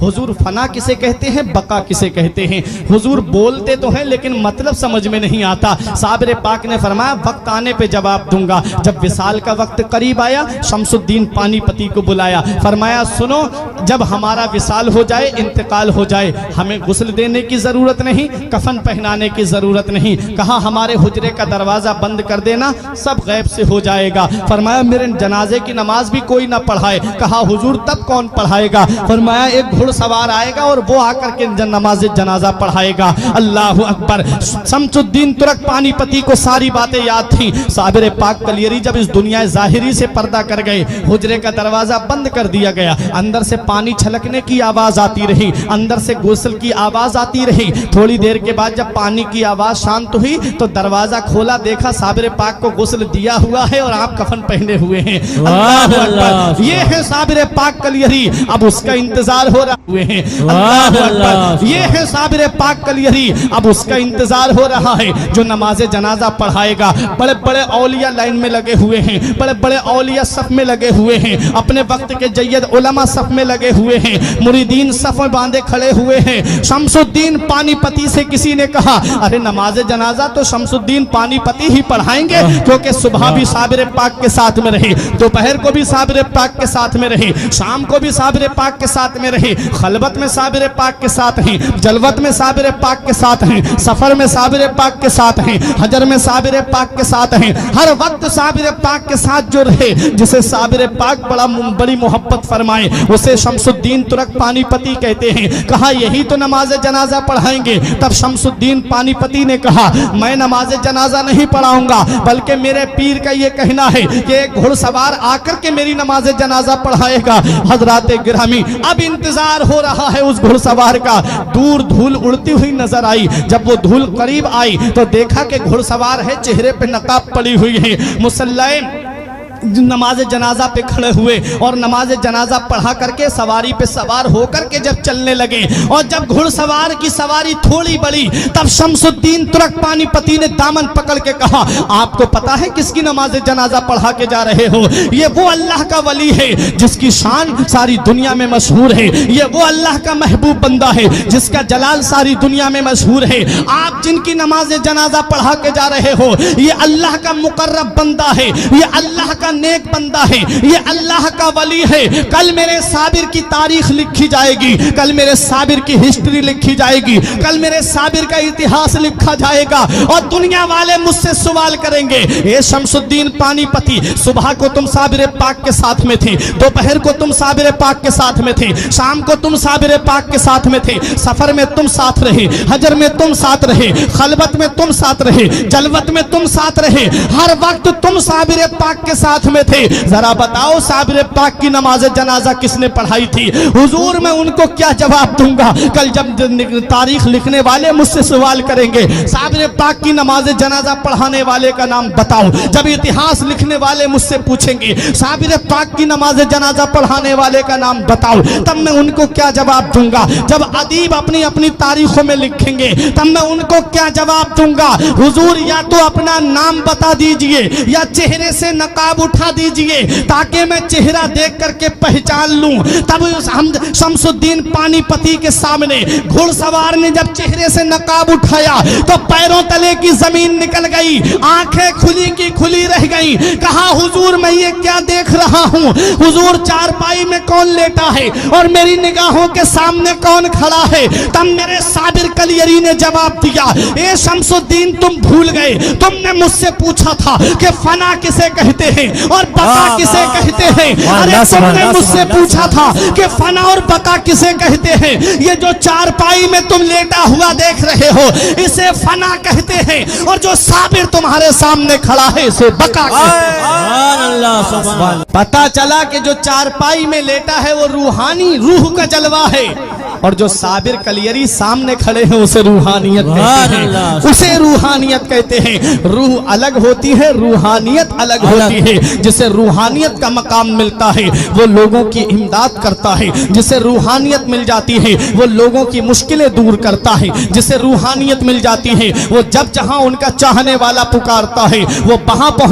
हुजूर फना किसे कहते हैं, बका किसे कहते हैं? हुजूर बोलते तो हैं लेकिन मतलब समझ में नहीं आता। साबिर पाक ने फरमाया वक्त आने पे जवाब दूंगा। जब विसाल का वक्त करीब आया, शमसुद्दीन पानीपती को बुलाया, फरमाया सुनो, जब हमारा विसाल हो जाए, इंतकाल हो जाए, हमें गुस्ल देने की जरूरत नहीं, कफन पहनाने की जरूरत नहीं। कहा हमारे हुजरे का दरवाजा बंद कर देना, सब गैब से हो जाएगा। फरमाया मेरे जनाजे की नमाज भी कोई ना पढ़ाए। कहा हुजूर तब कौन पढ़ाएगा? फरमाया एक घुड़सवार आएगा और वो आकर के नमाज जनाजा पढ़ाएगा। अल्लाह अकबर। शमसुद्दीन तुरक पानीपती को सारी बातें याद थी। साबिर पाक कलियरी जब इस दुनिया ज़ाहिरी से पर्दा कर गए, हुजरे का दरवाजा बंद कर दिया गया, अंदर से पानी छलकने की आवाज आती रही, अंदर से गुस्ल की आवाज आती रही। थोड़ी देर के बाद जब पानी की आवाज शांत हुई तो दरवाजा खोला, देखा साबिर पाक को गुस्ल दिया हुआ है और आप कफन पहने हुए हैं। अल्लाह अकबर। ये है साबिर पाक कलियरी, अब उसका इंतजार हो रहा हुए हैं। अल्लाह अकबर। ये है साबिर पाक कलियरी, अब उसका इंतजार हो रहा है जो नमाज जनाजा पढ़ाएगा। बड़े बड़े औलिया लाइन में लगे हुए हैं, बड़े बड़े औलिया सफ में लगे हुए हैं, अपने वक्त के जय्यद उलमा सफ में लगे हुए हैं, मुरीदीन सफ में बांधे खड़े हुए हैं। शमसुद्दीन पानीपती से किसी ने कहा अरे नमाज जनाजा तो शमसुद्दीन पानीपती ही पढ़ाएंगे, क्योंकि सुबह भी साबिर पाक के साथ में रहे, दोपहर को भी साबिर पाक के साथ में रहे, शाम को भी साबिर पाक के साथ में रहे, खलबत में साबिर पाक के साथ हैं, जलवत में साबिर पाक के साथ हैं, सफर में साबिर पाक के साथ हैं, हजर में साबिर पाक के साथ हैं। हर वक्त साबिर पाक के साथ जो रहे, जिसे साबिर पाक बड़ी मोहब्बत फरमाए, उसे शमसुद्दीन तुरक पानीपती कहते हैं। कहा यही तो नमाज जनाजा पढ़ाएंगे। तब शमसुद्दीन पानीपती ने कहा मैं नमाज जनाजा नहीं पढ़ाऊंगा, बल्कि मेरे पीर का ये कहना है कि एक घुड़सवार आकर के मेरी नमाज जनाजा पढ़ाएगा। हजरात गिरामी, अब इंतजार हो रहा है उस घुड़सवार का। दूर धूल उड़ती हुई नजर आई। जब वो धूल करीब आई तो देखा कि घुड़सवार है, चेहरे पे नकाब पड़ी हुई है, मुसल्ले नमाज जनाजा पे खड़े हुए और नमाज जनाजा पढ़ा करके सवारी पे सवार होकर के जब चलने लगे, और जब घुड़सवार की सवारी थोड़ी बढ़ी, तब शमसुद्दीन तुरक पानीपती ने दामन पकड़ के कहा आपको पता है किसकी नमाज जनाजा पढ़ा के जा रहे हो? ये वो अल्लाह का वली है जिसकी शान सारी दुनिया में मशहूर है, ये वो अल्लाह का महबूब बंदा है जिसका जलाल सारी दुनिया में मशहूर है। आप जिनकी नमाज जनाजा पढ़ा के जा रहे हो, ये अल्लाह का मुकर्रब बंदा है, ये अल्लाह का नेक बंदा है, ये अल्लाह का वली है। कल मेरे साबिर की तारीख लिखी जाएगी, कल मेरे साबिर की हिस्ट्री लिखी जाएगी, कल मेरे साबिर का इतिहास लिखा जाएगा और दुनिया वाले मुझसे सवाल करेंगे ये शमसुद्दीन पानीपती, सुबह को तुम साबिर पाक के साथ में थे, दोपहर को तुम साबिर पाक के साथ में थे, शाम को तुम साबिर पाक के साथ में थे, सफर में तुम साथ रहे, हजर में तुम साथ रहे, खलबत में तुम साथ रहे, जलवत में तुम साथ रहे, हर वक्त तुम साबिर पाक के साथ में थे। जरा बताओ साबिर पाक की नमाज जनाजा किसने पढ़ाई थी? हुजूर मैं उनको क्या जवाब दूंगा? कल जब तारीख लिखने वाले मुझसे सवाल करेंगे साबिर पाक की नमाज जनाजा पढ़ाने वाले का नाम बताओ, जब इतिहास लिखने वाले मुझसे पूछेंगे साबिर पाक की नमाज जनाजा पढ़ाने वाले का नाम बताओ, तब मैं उनको क्या जवाब दूंगा? जब अदीब अपनी अपनी तारीखों में लिखेंगे तब मैं उनको क्या जवाब दूंगा? हुजूर या तो अपना नाम बता दीजिए या चेहरे से नकाब उठा दीजिए ताकि मैं चेहरा देख करके पहचान लूं। तब हम शमसुद्दीन पानीपती के सामने घुड़सवार ने जब चेहरे से नकाब उठाया तो पैरों तले की जमीन निकल गई, आंखें खुली की खुली रह गई। कहा हुजूर मैं ये क्या देख रहा हूं? हुजूर चारपाई में कौन लेटा है और मेरी निगाहों के सामने कौन खड़ा है? तब मेरे साबिर कलियरी ने जवाब दिया ए शमसुद्दीन तुम भूल गए, तुमने मुझसे पूछा था कि फना किसे कहते हैं और बका किसे कहते हैं। अरे तुमने मुझसे पूछा था कि फना और बका किसे कहते हैं। ये जो चारपाई में तुम लेटा हुआ देख रहे हो इसे फना कहते हैं और जो साबिर तुम्हारे सामने खड़ा है इसे बका कहते हैं। पता चला कि जो चारपाई में लेटा है वो रूहानी रूह का जलवा है और जो साबिर कलियरी सामने खड़े हैं उसे रूहानियत कहते हैं, उसे रूहानियत कहते हैं। रूह अलग होती है, रूहानियत अलग होती है। जिसे रूहानियत का मकाम मिलता है वो लोगों की इमदाद करता है, जिसे रूहानियत मिल जाती है वो लोगों की मुश्किलें दूर करता है, जिसे रूहानियत मिल जाती है वो जब जहां उनका चाहने वाला पुकारता है वो वहां पहुंच